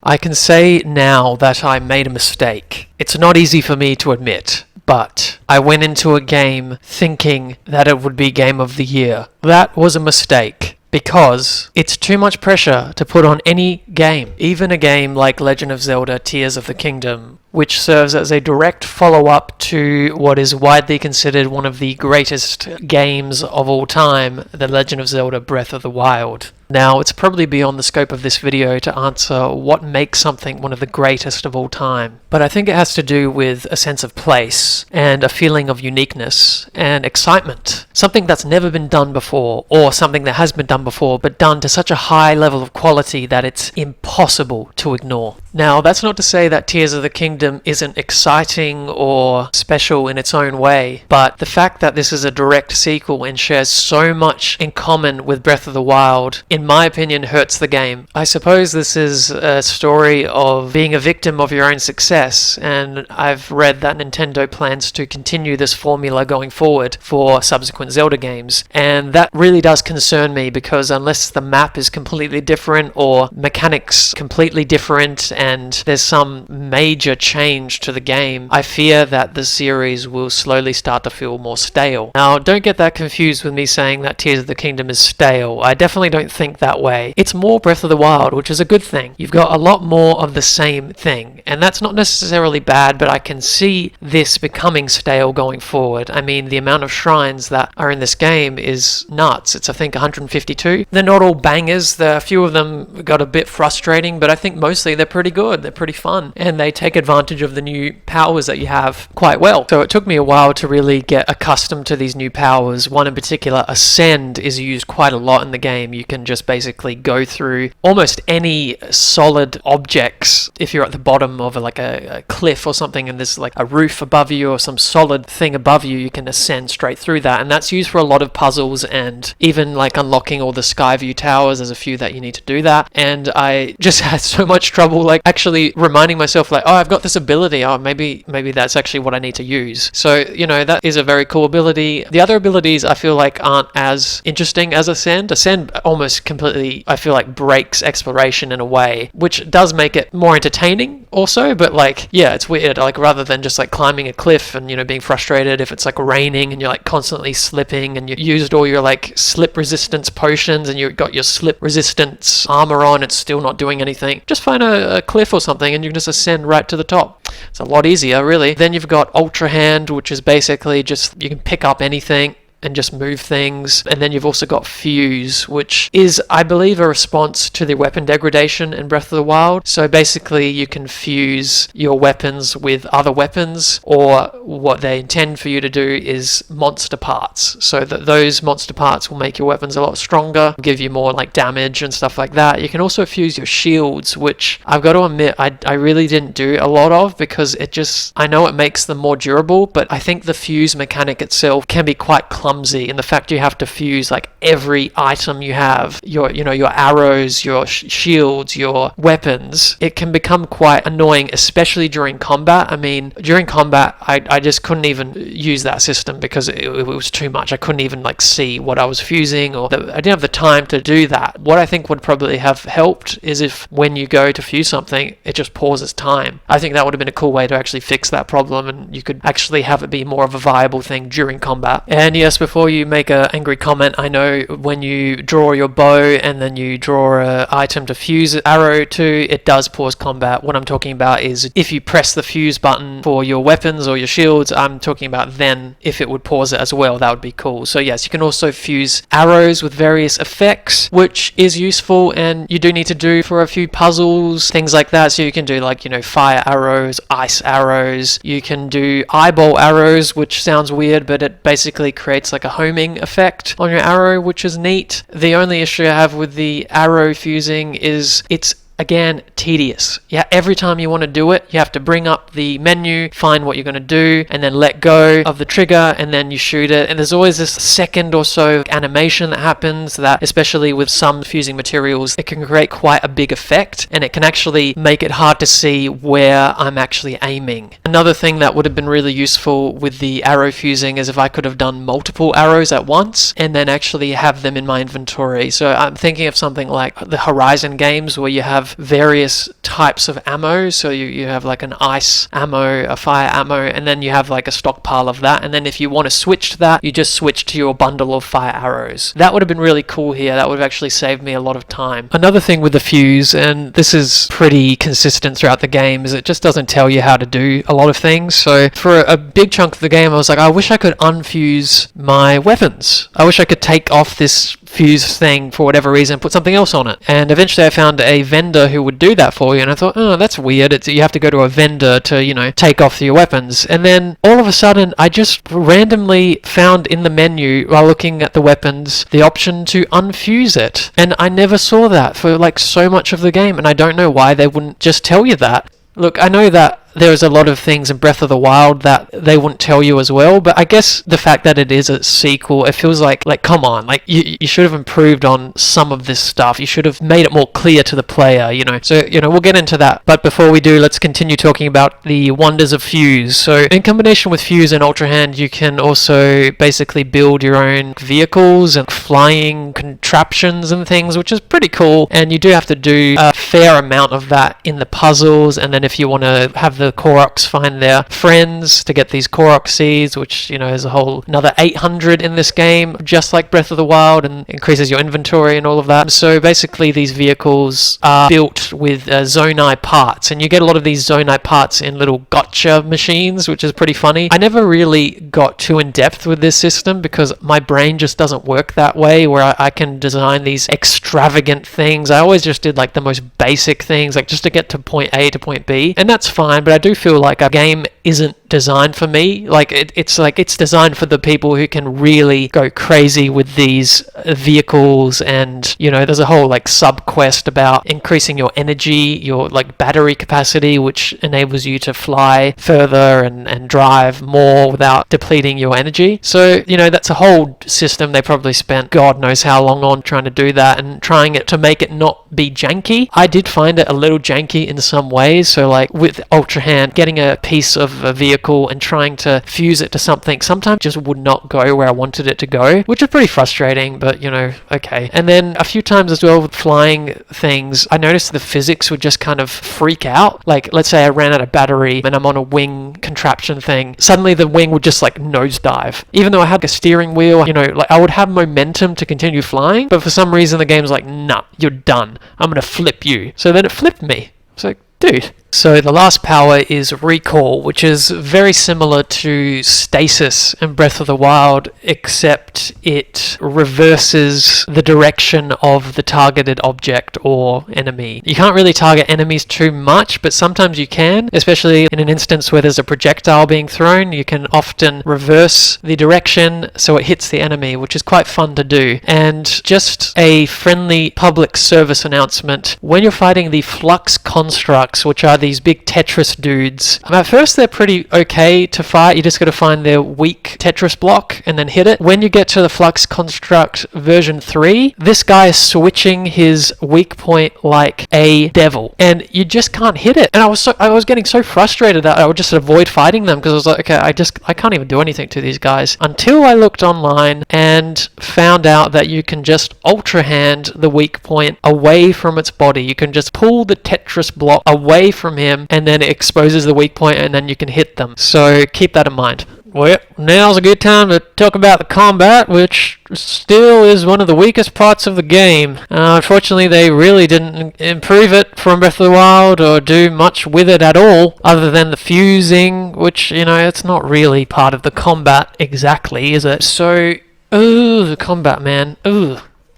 I can say now that I made a mistake. It's not easy for me to admit, but I went into a game thinking that it would be Game of the Year. That was a mistake, because it's too much pressure to put on any game, even a game like Legend of Zelda Tears of the Kingdom, which serves as a direct follow-up to what is widely considered one of the greatest games of all time, The Legend of Zelda Breath of the Wild. Now, it's probably beyond the scope of this video to answer what makes something one of the greatest of all time, but I think it has to do with a sense of place and a feeling of uniqueness and excitement. Something that's never been done before, or something that has been done before, but done to such a high level of quality that it's impossible to ignore. Now, that's not to say that Tears of the Kingdom isn't exciting or special in its own way, but the fact that this is a direct sequel and shares so much in common with Breath of the Wild, in my opinion, hurts the game. I suppose this is a story of being a victim of your own success, and I've read that Nintendo plans to continue this formula going forward for subsequent Zelda games, and that really does concern me because unless the map is completely different or mechanics completely different and there's some major change to the game, I fear that the series will slowly start to feel more stale. Now, don't get that confused with me saying that Tears of the Kingdom is stale. I definitely don't think that way. It's more Breath of the Wild, which is a good thing. You've got a lot more of the same thing, and that's not necessarily bad, but I can see this becoming stale going forward. I mean, the amount of shrines that are in this game is nuts. It's, I think, 152. They're not all bangers. A few of them got a bit frustrating, but I think mostly they're pretty good. They're pretty fun, and they take advantage of the new powers that you have quite well. So it took me a while to really get accustomed to these new powers. One in particular, Ascend, is used quite a lot in the game. You can just basically go through almost any solid objects. If you're at the bottom of a cliff or something and there's like a roof above you or some solid thing above you, you can ascend straight through that, and that's used for a lot of puzzles and even like unlocking all the Skyview towers. There's a few that you need to do that, and I just had so much trouble like actually reminding myself like, oh, I've got this ability, oh, maybe that's actually what I need to use. So, you know, that is a very cool ability. The other abilities I feel like aren't as interesting as Ascend. Ascend almost completely, I feel like, breaks exploration in a way, which does make it more entertaining also, but like, yeah, it's weird. Like, rather than just like climbing a cliff and, you know, being frustrated if it's like raining and you're like constantly slipping and you used all your like slip resistance potions and you got your slip resistance armor on, it's still not doing anything. Just find a cliff or something and you can just ascend right to the top. It's a lot easier, really. Then you've got Ultra Hand, which is basically just you can pick up anything and just move things. And then you've also got Fuse, which is, I believe, a response to the weapon degradation in Breath of the Wild. So basically you can fuse your weapons with other weapons, or what they intend for you to do is monster parts, so that those monster parts will make your weapons a lot stronger, give you more like damage and stuff like that. You can also fuse your shields, which I've got to admit I really didn't do a lot of, because it just, I know it makes them more durable, but I think the fuse mechanic itself can be quite clumsy, and the fact you have to fuse like every item you have, your arrows, your shields, your weapons, it can become quite annoying, especially during combat. I mean, during combat I just couldn't even use that system because it was too much. I couldn't even like see what I was fusing, or I didn't have the time to do that. What I think would probably have helped is if when you go to fuse something, it just pauses time. I think that would have been a cool way to actually fix that problem, and you could actually have it be more of a viable thing during combat. And yes, before you make an angry comment, I know when you draw your bow and then you draw an item to fuse an arrow to, it does pause combat. What I'm talking about is if you press the fuse button for your weapons or your shields, I'm talking about then if it would pause it as well. That would be cool. So yes, you can also fuse arrows with various effects, which is useful, and you do need to do for a few puzzles, things like that. So you can do like, you know, fire arrows, ice arrows, you can do eyeball arrows, which sounds weird, but it basically creates like a homing effect on your arrow, which is neat. The only issue I have with the arrow fusing is it's, again, tedious. Yeah, every time you want to do it, you have to bring up the menu, find what you're going to do, and then let go of the trigger, and then you shoot it. And there's always this second or so animation that happens that, especially with some fusing materials, it can create quite a big effect, and it can actually make it hard to see where I'm actually aiming. Another thing that would have been really useful with the arrow fusing is if I could have done multiple arrows at once and then actually have them in my inventory. So I'm thinking of something like the Horizon games where you have have various types of ammo. So you have like an ice ammo, a fire ammo, and then you have like a stockpile of that. And then if you want to switch to that, you just switch to your bundle of fire arrows. That would have been really cool here. That would have actually saved me a lot of time. Another thing with the fuse, and this is pretty consistent throughout the game, is it just doesn't tell you how to do a lot of things. So for a big chunk of the game, I was like, I wish I could unfuse my weapons. I wish I could take off this fuse thing for whatever reason and put something else on it. And eventually I found a vendor who would do that for you, and I thought, oh, that's weird. You have to go to a vendor to, take off your weapons. And then all of a sudden, I just randomly found in the menu, while looking at the weapons, the option to unfuse it. And I never saw that for like so much of the game, and I don't know why they wouldn't just tell you that. Look, I know that there's a lot of things in Breath of the Wild that they wouldn't tell you as well, but I guess the fact that it is a sequel, it feels like come on, like you should have improved on some of this stuff. You should have made it more clear to the player, So, we'll get into that. But before we do, let's continue talking about the wonders of Fuse. So, in combination with Fuse and Ultra Hand, you can also basically build your own vehicles and flying contraptions and things, which is pretty cool. And you do have to do a fair amount of that in the puzzles, and then if you want to have the Koroks find their friends to get these Korok seeds, which is a whole another 800 in this game, just like Breath of the Wild, and increases your inventory and all of that. So basically these vehicles are built with Zonai parts, and you get a lot of these Zonai parts in little gotcha machines, which is pretty funny. I never really got too in depth with this system because my brain just doesn't work that way where I can design these extravagant things. I always just did like the most basic things, like just to get to point A to point B, and that's fine. But I do feel like a game isn't designed for me. Like it's designed for the people who can really go crazy with these vehicles, and there's a whole like sub quest about increasing your energy, your like battery capacity, which enables you to fly further and drive more without depleting your energy. So that's a whole system they probably spent God knows how long on trying to do that and trying it to make it not be janky. I did find it a little janky in some ways. So like with Ultra Hand, getting a piece of a vehicle and trying to fuse it to something sometimes just would not go where I wanted it to go, which is pretty frustrating, but okay. And then a few times as well with flying things, I noticed the physics would just kind of freak out. Like let's say I ran out of battery and I'm on a wing contraption thing, suddenly the wing would just like nosedive. Even though I had a steering wheel, like I would have momentum to continue flying, but for some reason the game's like, nah, you're done. I'm gonna flip you. So then it flipped me. It's like, dude. So the last power is Recall, which is very similar to Stasis in Breath of the Wild, except it reverses the direction of the targeted object or enemy. You can't really target enemies too much, but sometimes you can, especially in an instance where there's a projectile being thrown. You can often reverse the direction so it hits the enemy, which is quite fun to do. And just a friendly public service announcement, when you're fighting the Flux Constructs, which are these big Tetris dudes. At first they're pretty okay to fight. You just got to find their weak Tetris block and then hit it. When you get to the Flux Construct version 3, this guy is switching his weak point like a devil, and you just can't hit it. And I was getting so frustrated that I would just avoid fighting them because I was like, okay, I can't even do anything to these guys, until I looked online and found out that you can just Ultra Hand the weak point away from its body. You can just pull the Tetris block away from him, and then it exposes the weak point, and then you can hit them. So keep that in mind. Well, now's a good time to talk about the combat, which still is one of the weakest parts of the game. Unfortunately, they really didn't improve it from Breath of the Wild or do much with it at all, other than the fusing, which, it's not really part of the combat exactly, is it? So, the combat, man.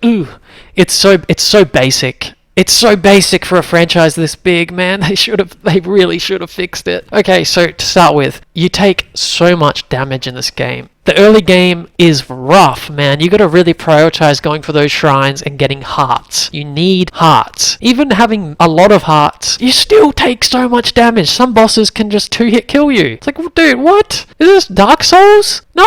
It's so basic. It's so basic for a franchise this big, man. They really should have fixed it. Okay, so to start with, you take so much damage in this game. The early game is rough, man. You gotta really prioritize going for those shrines and getting hearts. You need hearts. Even having a lot of hearts, you still take so much damage. Some bosses can just 2-hit kill you. It's like, well, dude, what? Is this Dark Souls? No,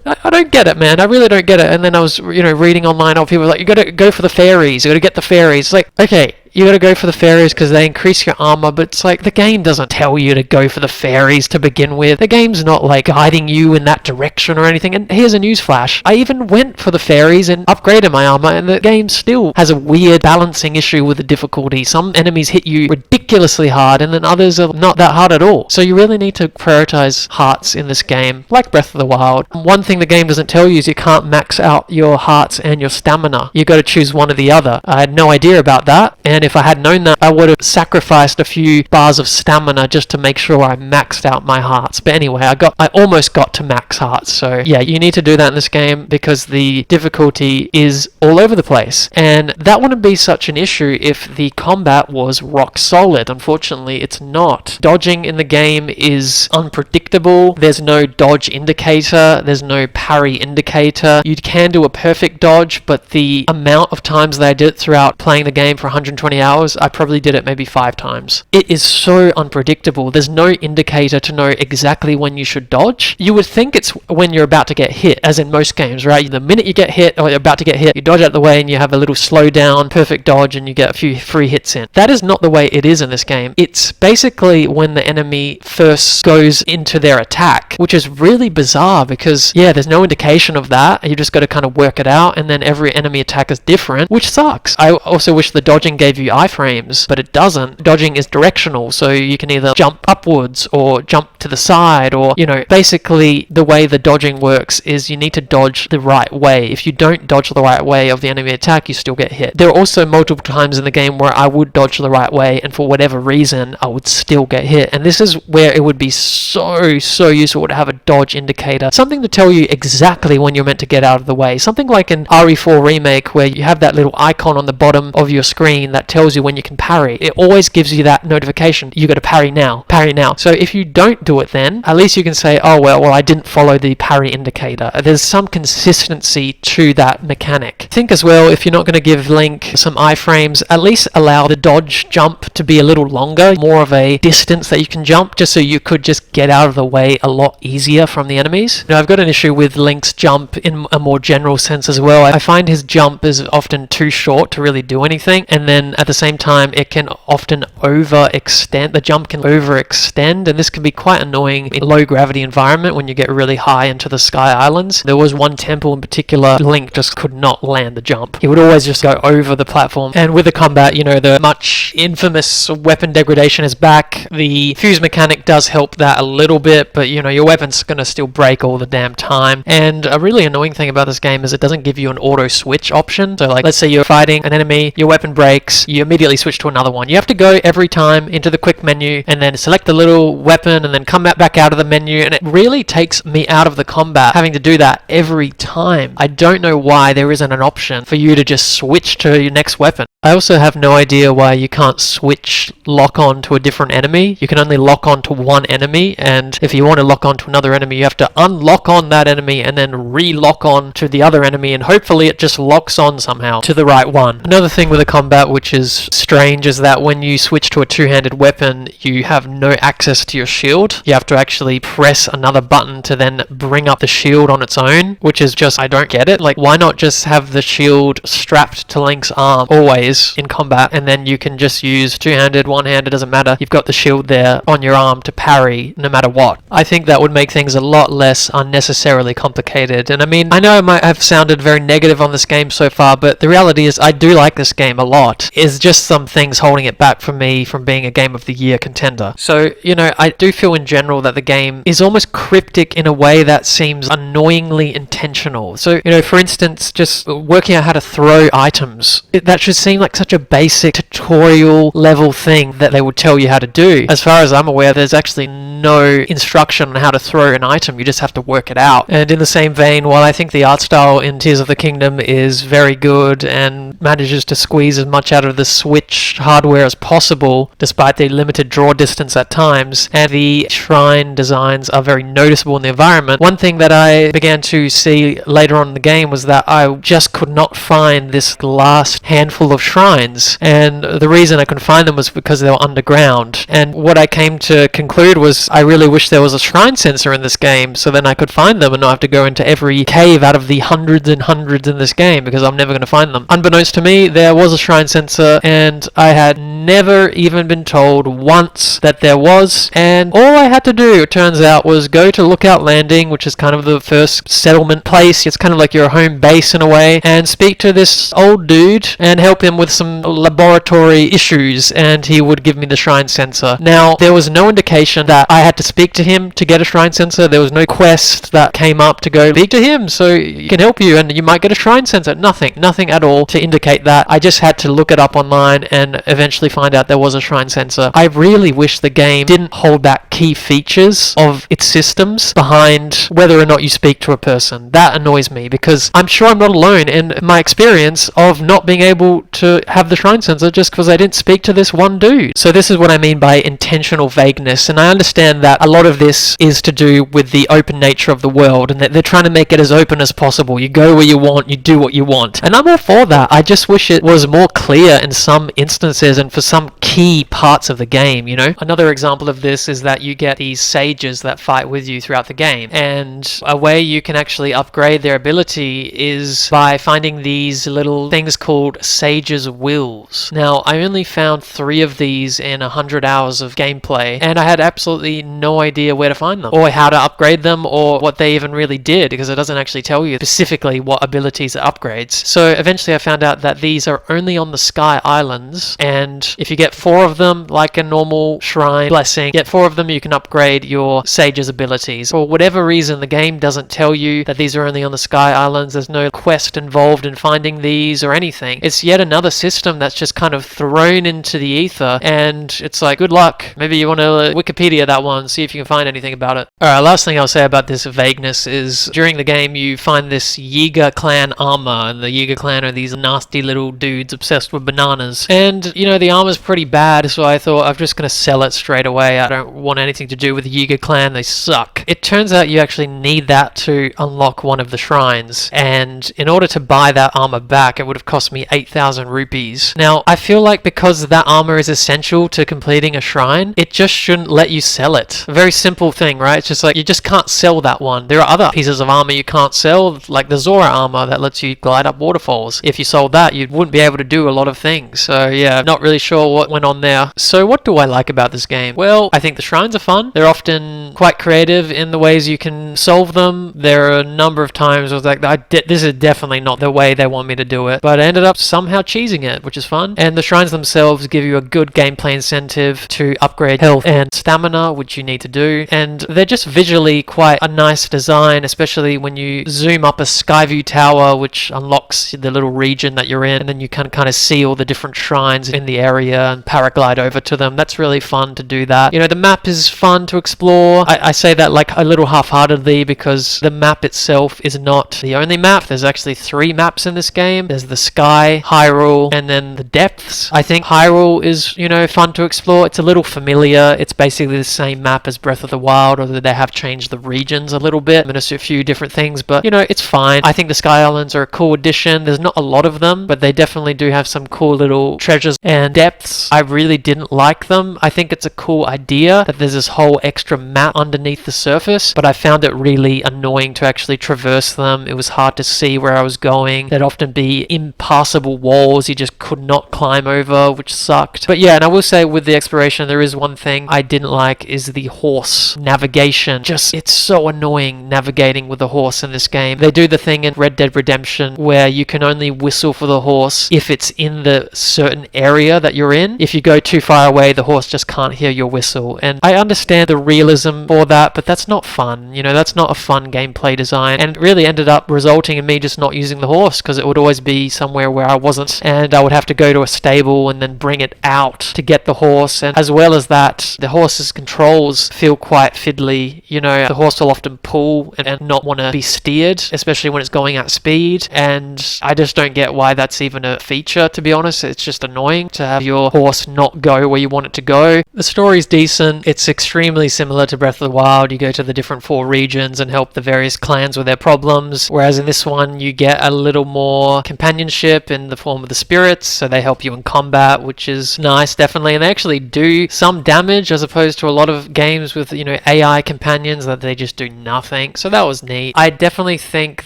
I don't get it, man. I really don't get it. And then I was, reading online, people were like, you gotta go for the fairies. You gotta get the fairies. It's like, okay, you gotta go for the fairies because they increase your armor, but it's like the game doesn't tell you to go for the fairies to begin with. The game's not like guiding you in that direction or anything. And here's a newsflash. I even went for the fairies and upgraded my armor, and the game still has a weird balancing issue with the difficulty. Some enemies hit you ridiculously hard, and then others are not that hard at all. So you really need to prioritize hearts in this game, like Breath of the Wild. One thing the game doesn't tell you is you can't max out your hearts and your stamina. You got to choose one or the other. I had no idea about that, and if I had known that, I would have sacrificed a few bars of stamina just to make sure I maxed out my hearts. But anyway, I almost got to max hearts. So yeah, you need to do that in this game because the difficulty is all over the place. And that wouldn't be such an issue if the combat was rock solid. Unfortunately, it's not. Dodging in the game is unpredictable. There's no dodge indicator. There's no parry indicator. You can do a perfect dodge, but the amount of times that I did it throughout playing the game for 120 hours, I probably did it maybe 5 times. It is so unpredictable. There's no indicator to know exactly when you should dodge. You would think it's when you're about to get hit, as in most games, right? The minute you get hit or you're about to get hit, you dodge out of the way and you have a little slow down, perfect dodge, and you get a few free hits in. That is not the way it is in this game. It's basically when the enemy first goes into their attack, which is really bizarre because, yeah, there's no indication of that. You just got to kind of work it out, and then every enemy attack is different, which sucks. I also wish the dodging gave you iframes, but it doesn't. Dodging is directional, so you can either jump upwards or jump to the side, or, basically the way the dodging works is you need to dodge the right way. If you don't dodge the right way of the enemy attack, you still get hit. There are also multiple times in the game where I would dodge the right way, and for whatever reason, I would still get hit. And this is where it would be so useful to have a dodge indicator. Something to tell you exactly when you're meant to get out of the way. Something like in RE4 Remake where you have that little icon on the bottom of your screen that tells you when you can parry. It always gives you that notification. You got to parry now. Parry now. So if you don't do it then, at least you can say, oh, well, I didn't follow the parry indicator. There's some consistency to that mechanic. I think as well, if you're not going to give Link some iframes, at least allow the dodge jump to be a little longer, more of a distance that you can jump, just so you could just get out of the way a lot easier from the enemies. I've got an issue with Link's jump in a more general sense as well. I find his jump is often too short to really do anything, and then at the same time it can often overextend. The jump can overextend, and this can be quite annoying in low gravity environment when you get really high into the Sky Islands. There was one temple in particular, Link just could not land the jump. He would always just go over the platform. And with the combat, the much infamous weapon degradation is back. The fuse mechanic does help that a little bit, but your weapon's gonna still break all the damn time. And a really annoying thing about this game is it doesn't give you an auto switch option. So like, let's say you're fighting an enemy, your weapon breaks, you immediately switch to another one. You have to go every time into the quick menu and then select the little weapon and then come back out of the menu, and it really takes me out of the combat having to do that every time. I don't know why there isn't an option for you to just switch to your next weapon. I also have no idea why you can't switch lock on to a different enemy. You can only lock on to one enemy, and if you want to lock on to another enemy, you have to unlock on that enemy and then re-lock on to the other enemy, and hopefully it just locks on somehow to the right one. Another thing with the combat which is strange is that when you switch to a two-handed weapon, you have no access to your shield. You have to actually press another button to then bring up the shield on its own, which is just, I don't get it. Like, why not just have the shield strapped to Link's arm always in combat, and then you can just use two-handed, one-handed, doesn't matter. You've got the shield there on your arm to parry no matter what. I think that would make things a lot less unnecessarily complicated. And I mean, I know I might have sounded very negative on this game so far, but the reality is I do like this game a lot. It's just some things holding it back for me from being a Game of the Year contender. So, I do feel in general that the game is almost cryptic in a way that seems annoyingly intentional. So, for instance, just working out how to throw items, that should seem like such a basic tutorial level thing that they would tell you how to do. As far as I'm aware, there's actually no instruction on how to throw an item. You just have to work it out. And in the same vein, while I think the art style in Tears of the Kingdom is very good and manages to squeeze as much out of the Switch hardware as possible, despite the limited draw distance at times, and the shrine designs are very noticeable in the environment, one thing that I began to see later on in the game was that I just could not find this last handful of shrines, and the reason I couldn't find them was because they were underground. And what I came to conclude was I really wish there was a shrine sensor in this game, so then I could find them and not have to go into every cave out of the hundreds and hundreds in this game, because I'm never going to find them. Unbeknownst because to me there was a shrine sensor and I had never even been told once that there was, and all I had to do, it turns out, was go to Lookout Landing, which is kind of the first settlement place. It's kind of like your home base in a way, and speak to this old dude and help him with some laboratory issues, and he would give me the shrine sensor. Now, there was no indication that I had to speak to him to get a shrine sensor. There was no quest that came up to go speak to him so he can help you and you might get a shrine sensor. Nothing at all to indicate that. I just had to look it up online and eventually find out there was a shrine sensor. I really wish the game didn't hold back key features of its systems behind whether or not you speak to a person. That annoys me because I'm sure I'm not alone in my experience of not being able to have the shrine sensor just because I didn't speak to this one dude. So this is what I mean by intentional vagueness, and I understand that a lot of this is to do with the open nature of the world and that they're trying to make it as open as possible. You go where you want, you do what you want, and I'm all for that. I just wish it was more clear in some instances and for some key parts of the game, you know? Another example of this is that you get these sages that fight with you throughout the game, and a way you can actually upgrade their ability is by finding these little things called sages' wills. Now, I only found 3 of these in 100 hours of gameplay, and I had absolutely no idea where to find them, or how to upgrade them, or what they even really did, because it doesn't actually tell you specifically what abilities it upgrades. So eventually I found out that these are only on the Sky Islands, and if you get 4 of them, like a normal shrine blessing, get 4 of them, you can upgrade your sage's abilities. For whatever reason, the game doesn't tell you that these are only on the Sky Islands. There's no quest involved in finding these or anything. It's yet another system that's just kind of thrown into the ether, and it's like, good luck. Maybe you want to Wikipedia that one, see if you can find anything about it. Alright, last thing I'll say about this vagueness is during the game you find this Yiga clan armor, and the Yiga clan are these nasty little dudes obsessed with bananas. And, you know, the armor's pretty bad, so I thought I'm just going to sell it straight away. I don't want anything to do with the Yiga clan, they suck. It turns out you actually need that to unlock one of the shrines, and in order to buy that armor back, it would have cost me 8,000 rupees. Now, I feel like because that armor is essential to completing a shrine, it just shouldn't let you sell it. A very simple thing, right? It's just like, you just can't sell that one. There are other pieces of armor you can't sell, like the Zora armor that lets you glide up waterfalls. If you sold that, you wouldn't be able to do a lot of things. So yeah, not really sure what went on there. So what do I like about this game? Well, I think the shrines are fun. They're often quite creative in the ways you can solve them. There are a number of times I was like, this is definitely not the way they want me to do it. But I ended up somehow cheesing it, which is fun. And the shrines themselves give you a good gameplay incentive to upgrade health and stamina, which you need to do. And they're just visually quite a nice design, especially when you zoom up a Skyview tower, which unlocks the little region that you're in, and then you can kind of see all the different shrines in the area and paraglide over to them. That's really fun to do that. You know, the map is fun to explore. I say that like a little half-heartedly because the map itself is not the only map. There's actually 3 maps in this game. There's the Sky, Hyrule, and then the Depths. I think Hyrule is, you know, fun to explore. It's a little familiar. It's basically the same map as Breath of the Wild, although they have changed the regions a little bit. I mean, it's a few different things, but, you know, it's fine. I think the Sky Islands are a cool addition. There's not a lot of them, but they definitely do have some cool little treasures. And Depths, I really didn't like them. I think it's a cool idea that there's this whole extra map underneath the surface, but I found it really annoying to actually traverse them. It was hard to see where I was going. There'd often be impassable walls you just could not climb over, which sucked. But yeah, and I will say with the exploration, there is one thing I didn't like is the horse navigation. Just, it's so annoying navigating with a horse in this game. They do the thing in Red Dead Redemption where you can only whistle for the horse if it's in the certain area that you're in. If you go too far away, the horse just can't hear your whistle. And I understand the realism for that, but that's not fun. You know, that's not a fun gameplay design. And it really ended up resulting in me just not using the horse because it would always be somewhere where I wasn't, and I would have to go to a stable and then bring it out to get the horse. And as well as that, the horse's controls feel quite fiddly. You know, the horse will often pull and not want to be steered, especially when it's going at speed, and I just don't get why that's even a feature, to be honest. It's just annoying to have your horse not go where you want it to go. The story's decent. It's extremely similar to Breath of the Wild. You go to the different 4 regions and help the various clans with their problems, whereas in this one you get a little more companionship in the form of the spirits, so they help you in combat, which is nice, definitely, and they actually do some damage as opposed to a lot of games with, you know, AI companions that they just do nothing. So that was neat. I definitely think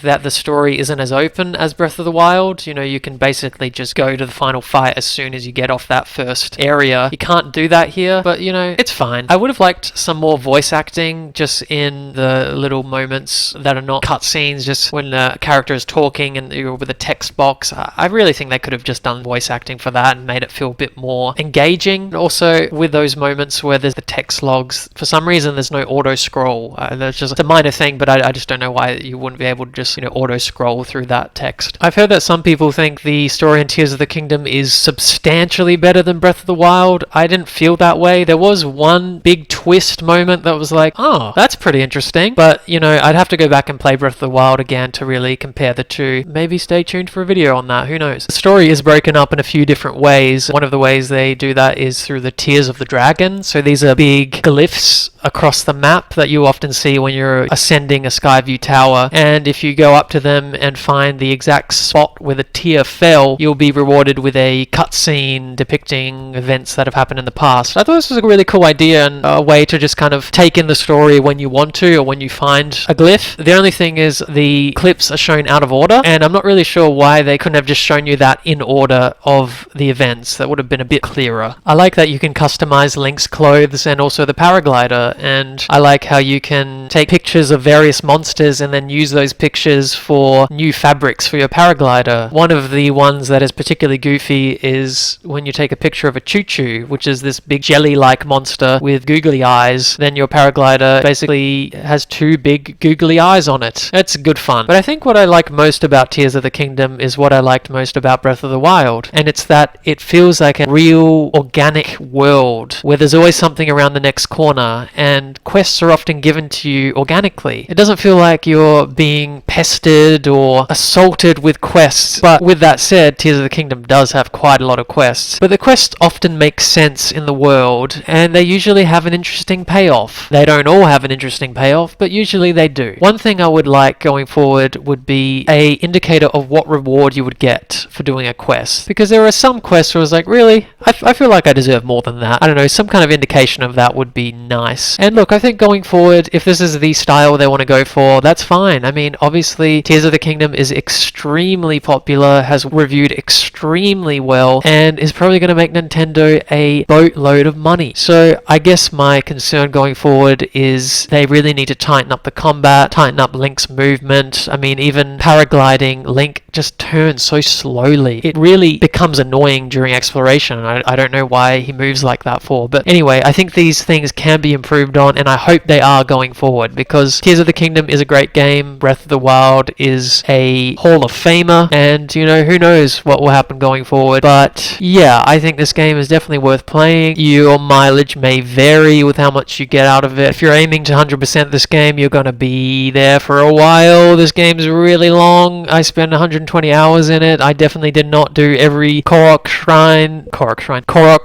that the story isn't as open as Breath of the Wild. You know, you can basically just go to the final fight as soon as you get off that first area. You can't do that here, but it's fine. I would have liked some more voice acting just in the little moments that are not cutscenes, just when the character is talking and you're with a text box. I really think they could have just done voice acting for that and made it feel a bit more engaging. Also, with those moments where there's the text logs, for some reason there's no auto scroll. That's just a minor thing, but I just don't know why you wouldn't be able to just auto scroll through that text. I've heard that some people think the story in Tears of the Kingdom is substantially better than Breath of the Wild. I didn't feel that way. There was one big twist moment that was like, oh, that's pretty interesting. But, I'd have to go back and play Breath of the Wild again to really compare the two. Maybe stay tuned for a video on that. Who knows? The story is broken up in a few different ways. One of the ways they do that is through the Tears of the Dragon. So these are big glyphs across the map that you often see when you're ascending a Skyview tower, and if you go up to them and find the exact spot where the tear fell, you'll be rewarded with a cutscene depicting events that have happened in the past. I thought this was a really cool idea and a way to just kind of take in the story when you want to or when you find a glyph. The only thing is the clips are shown out of order, and I'm not really sure why they couldn't have just shown you that in order of the events. That would have been a bit clearer. I like that you can customize Link's clothes and also the paraglider, and I like how you can take pictures of various monsters and then use those pictures for new fabrics for your paraglider. One of the ones that is particularly goofy is when you take a picture of a choo-choo, which is this big jelly-like monster with googly eyes. Then your paraglider basically has two big googly eyes on it. It's good fun. But I think what I like most about Tears of the Kingdom is what I liked most about Breath of the Wild, and it's that it feels like a real organic world where there's always something around the next corner, and quests are often given to you organically. It doesn't feel like you're being pestered or assaulted with quests. But with that said, Tears of the Kingdom does have quite a lot of quests. But the quests often make sense in the world, and they usually have an interesting payoff. They don't all have an interesting payoff, but usually they do. One thing I would like going forward would be a indicator of what reward you would get for doing a quest. Because there are some quests where I was like, really? I feel like I deserve more than that. I don't know, some kind of indication of that would be nice. And look, I think going forward, if this is the style they want to go for, that's fine. I mean, obviously, Tears of the Kingdom is extremely popular, has reviewed extremely well, and is probably going to make Nintendo a boatload of money. So I guess my concern going forward is they really need to tighten up the combat, tighten up Link's movement. I mean, even paragliding, Link just turns so slowly. It really becomes annoying during exploration. I don't know why he moves like that for. But anyway, I think these things can be improved on, and I hope they are going forward, because Tears of the Kingdom is a great game. Breath of the Wild is a Hall of Famer, and who knows what will happen going forward. But yeah, I think this game is definitely worth playing. Your mileage may vary with how much you get out of it. If you're aiming to 100% this game, you're going to be there for a while. This game's really long. I spent 120 hours in it. I definitely did not do every Korok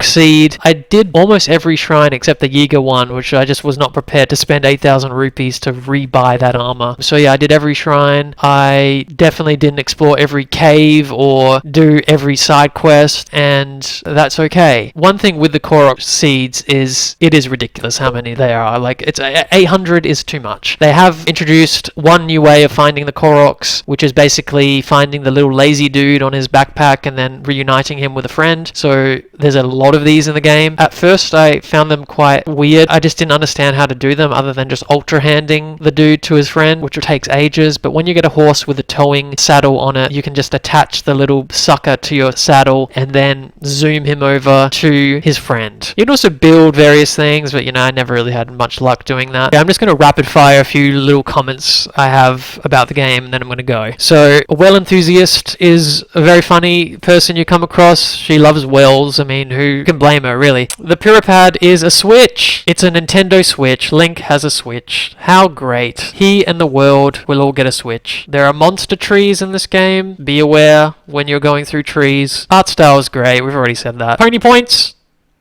Seed. I did almost every shrine except the Yiga one, which I just was not prepared to spend 8,000 rupees to rebuy that armor. So yeah, I did every shrine. I definitely didn't explore every cave or do every side quest, and that's okay. One thing with the Korok Seeds is it is ridiculous how many they are. Like, it's 800 is too much. They have introduced one new way of finding the Koroks, which is basically finding the little lazy dude on his backpack and then reuniting him with a friend. So there's a lot of these in the game. At first I found them quite weird. I just didn't understand how to do them other than just ultra handing the dude to his friend, which takes ages. But when you get a horse with a towing saddle on it, you can just attach the little sucker to your saddle and then zoom him over to his friend. You can also build various things, but I never really had much luck doing that. I'm just going to rapid fire a few little comments I have about the game, and then I'm going to go. So, a well enthusiast is a very funny person you come across. She loves wells. I mean, who can blame her, really? The Pyrapad is a Switch. It's a Nintendo Switch. Link has a Switch. How great. He and the world will all get a Switch. There are monster trees in this game. Be aware when you're going through trees. Art style is great. We've already said that. Pony points.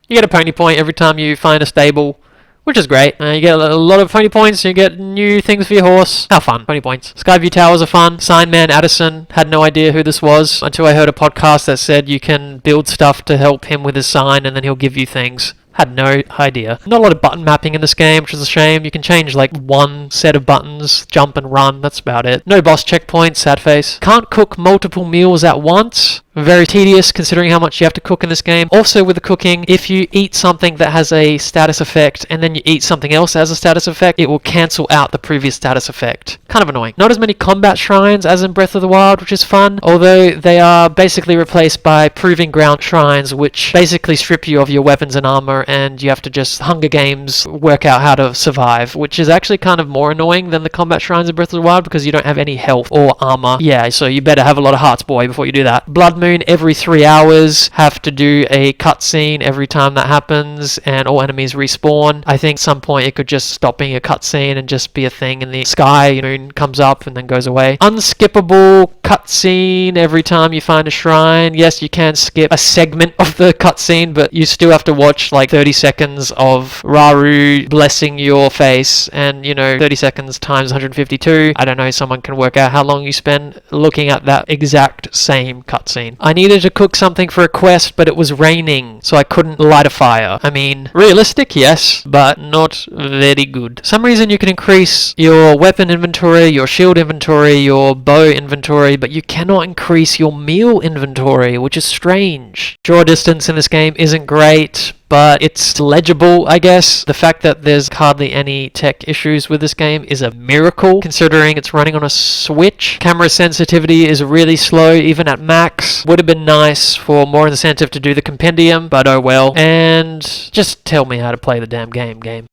You get a pony point every time you find a stable, which is great. You get a lot of pony points, you get new things for your horse. How fun. Pony points. Skyview Towers are fun. Signman Addison, had no idea who this was until I heard a podcast that said you can build stuff to help him with his sign and then he'll give you things. Had no idea. Not a lot of button mapping in this game, which is a shame. You can change like one set of buttons, jump and run, that's about it. No boss checkpoints, sad face. Can't cook multiple meals at once. Very tedious considering how much you have to cook in this game. Also with the cooking, if you eat something that has a status effect and then you eat something else that has a status effect, it will cancel out the previous status effect. Kind of annoying. Not as many combat shrines as in Breath of the Wild, which is fun, although they are basically replaced by Proving Ground shrines, which basically strip you of your weapons and armor and you have to just Hunger Games work out how to survive, which is actually kind of more annoying than the combat shrines in Breath of the Wild because you don't have any health or armor. Yeah, so you better have a lot of hearts, boy, before you do that. Blood Moon every 3 hours, have to do a cutscene every time that happens, and all enemies respawn. I think at some point it could just stop being a cutscene and just be a thing in the sky. Moon comes up and then goes away. Unskippable cutscene every time you find a shrine. Yes, you can skip a segment of the cutscene, but you still have to watch like 30 seconds of Raru blessing your face, and 30 seconds times 152. I don't know, someone can work out how long you spend looking at that exact same cutscene. I needed to cook something for a quest, but it was raining, so I couldn't light a fire. I mean, realistic, yes, but not very good. For some reason you can increase your weapon inventory, your shield inventory, your bow inventory, but you cannot increase your meal inventory, which is strange. Draw distance in this game isn't great, but it's legible, I guess. The fact that there's hardly any tech issues with this game is a miracle, considering it's running on a Switch. Camera sensitivity is really slow, even at max. Would have been nice for more incentive to do the compendium, but oh well. And just tell me how to play the damn game.